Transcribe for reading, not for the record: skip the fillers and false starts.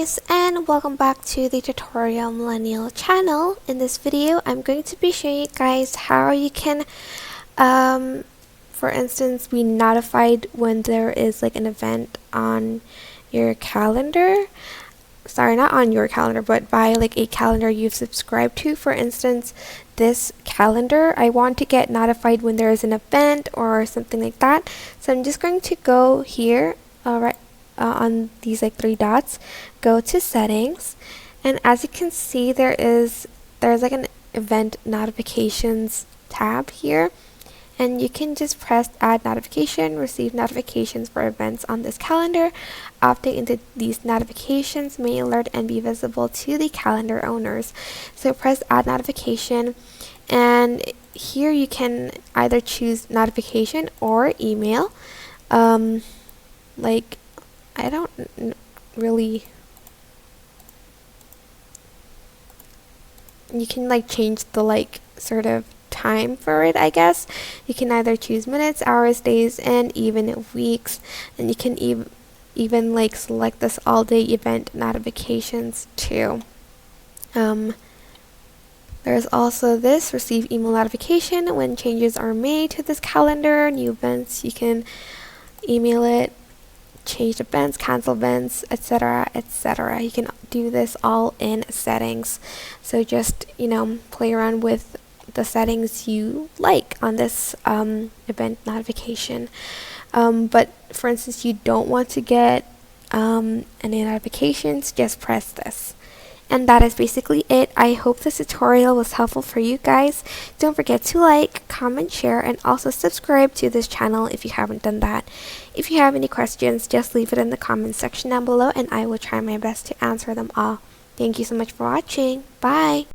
guys, and welcome back to the Tutorial Millennial channel. In this video, I'm going to be showing you guys how you can, for instance, be notified when there is like an event on your calendar. Sorry, not on your calendar, but by like a calendar you've subscribed to. For instance, this calendar, I want to get notified when there is an event or something like that. So I'm just going to go here, on these like three dots, go to settings, and as you can see, there's like an event notifications tab here, and you can just press add notification, receive notifications for events on this calendar. Opting into these notifications may alert and be visible to the calendar owners. So press add notification, and here you can either choose notification or email. Like, I don't really, you can like change the like sort of time for it, I guess. You can either choose minutes, hours, days, and even weeks, and you can even like select this all day event notifications too. There's also this receive email notification when changes are made to this calendar, new events. You can email it, change events, cancel events, etc., etc. You can do this all in settings. So just, play around with the settings you like on this event notification. But for instance, you don't want to get any notifications, just press this. And that is basically it. I hope this tutorial was helpful for you guys. Don't forget to like, comment, share, and also subscribe to this channel if you haven't done that. If you have any questions, just leave it in the comment section down below and I will try my best to answer them all. Thank you so much for watching. Bye!